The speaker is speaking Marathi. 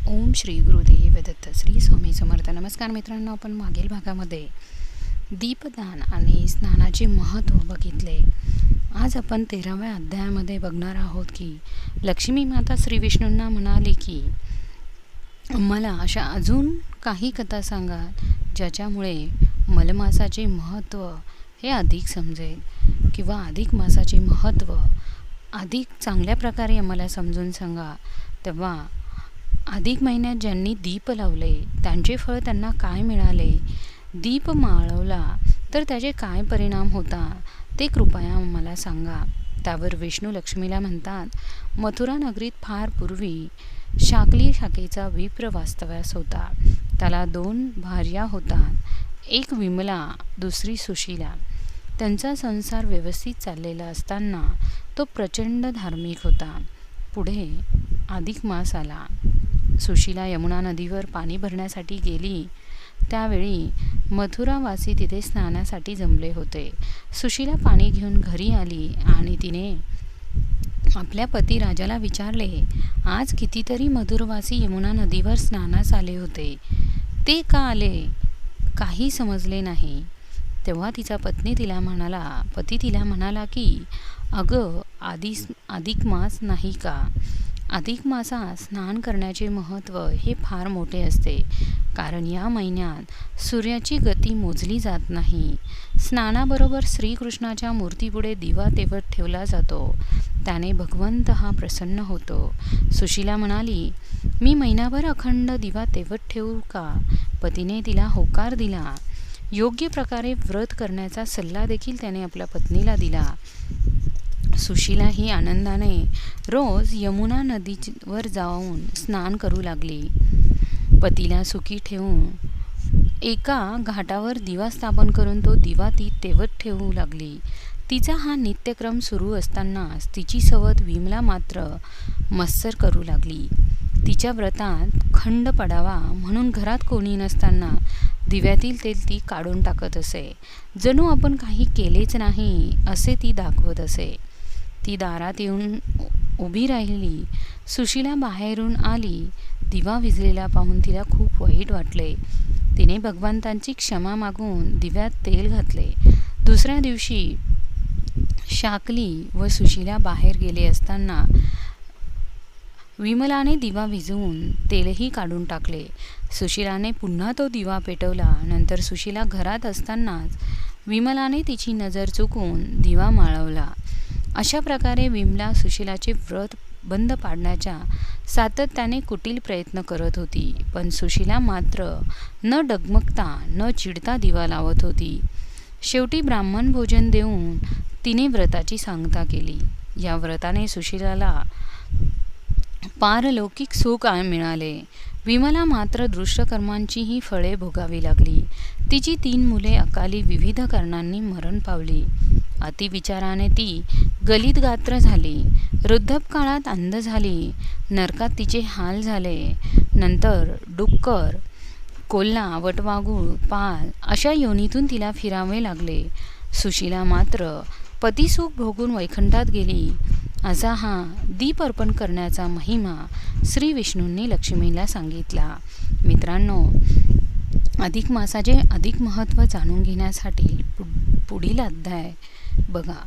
ओम श्री गुरुदेव दत्त. श्री स्वामी समर्थ. नमस्कार मित्रांनो, आपण मागील भागामध्ये दीपदान आणि स्नानाचे महत्त्व बघितले. आज आपण 13व्या अध्यायामध्ये बघणार आहोत की लक्ष्मी माता श्री विष्णूंना म्हणाली की मला अशा अजून काही कथा सांगा ज्याच्यामुळे मलमासाचे महत्त्व हे अधिक समजेल किंवा अधिक मासाचे महत्त्व अधिक चांगल्या प्रकारे आम्हाला समजून सांगा. तेव्हा अधिक महिन्यात ज्यांनी दीप लावले त्यांचे फळ त्यांना काय मिळाले, दीप माळवला तर त्याचे काय परिणाम होता ते कृपया मला सांगा. त्यावर विष्णू लक्ष्मीला म्हणतात, मथुरा नगरीत फार पूर्वी शाकली शाखेचा विप्र वास्तव्यास होता. त्याला 2 भार्या होतात, एक विमला, दुसरी सुशीला. त्यांचा संसार व्यवस्थित चाललेला असताना तो प्रचंड धार्मिक होता. पुढे अधिक मास आला. सुशीला यमुना नदीवर पाणी भरण्यासाठी गेली. त्यावेळी मथुरावासी तिथे स्नानासाठी जमले होते. सुशीला पाणी घेऊन घरी आली आणि तिने आपल्या पती राजाला विचारले, आज कितीतरी मथुरवासी यमुना नदीवर स्नानास आले होते, ते का आले काही समजले नाही. तेव्हा तिचा पती तिला म्हणाला की अगं, अधिक मास नाही का? अधिक मासात स्नान करण्याचे महत्त्व हे फार मोठे असते, कारण या महिन्यात सूर्याची गती मोजली जात नाही. स्नानाबरोबर श्रीकृष्णाच्या मूर्तीपुढे दिवा तेवत ठेवला जातो. त्याने भगवंत हा प्रसन्न होतो. सुशीला म्हणाली, मी महिनाभर अखंड दिवा तेवत ठेवू का? पतीने तिला होकार दिला. योग्य प्रकारे व्रत करण्याचा सल्ला देखील त्याने आपल्या पत्नीला दिला. सुशीला ही आनंदाने रोज यमुना नदीवर जाऊन स्नान करू लागली. पतीला सुखी ठेवून एका घाटावर दिवा स्थापन करून तो दिवा ती तेवत ठेवू लागली. तिचा हा नित्यक्रम सुरू असतानाच तिची सवत विमला मात्र मत्सर करू लागली. तिच्या व्रतात खंड पडावा म्हणून घरात कोणी नसताना दिव्यातील तेल ती काढून टाकत असे. जणू आपण काही केलेच नाही असे ती दाखवत असे. ती दारात येऊन उभी राहिली. सुशीला बाहेरून आली. दिवा विझलेला पाहून तिला खूप वाईट वाटले. तिने भगवंतांची क्षमा मागून दिव्यात तेल घातले. दुसऱ्या दिवशी शाकली व सुशीला बाहेर गेले असताना विमलाने दिवा विझवून तेलही काढून टाकले. सुशीलाने पुन्हा तो दिवा पेटवला. नंतर सुशीला घरात असतानाच विमलाने तिची नजर चुकवून दिवा माळवला. अशा प्रकारे विमला सुशीलाचे व्रत बंद पाडण्याच्या सातत्याने कुटील प्रयत्न करत होती. पण सुशीला मात्र न डगमगता न चिडता दिवा लावत होती. शेवटी ब्राह्मण भोजन देऊन तिने व्रताची सांगता केली. या व्रताने सुशीलाला पारलौकिक सुख मिळाले. विमला मात्र दुष्टकर्मांचीही फळे भोगावी लागली. तिची 3 मुले अकाली विविध कारणांनी मरण पावली. अतिविचाराने ती गलित गात्र झाली. वृद्धपकाळात अंध झाली. नरकात तिचे हाल झाले. नंतर डुक्कर, कोल्हा, वटवाघूळ, पाल अशा योनीतून तिला फिरावे लागले. सुशीला मात्र पतिसुख भोगून वैकुंठात गेली. असा हा दीप अर्पण करण्याचा महिमा श्री विष्णूंनी लक्ष्मीला सांगितला. मित्रांनो, अधिक मासाचे अधिक महत्त्व जाणून घेण्यासाठी पुढील अध्याय बघा.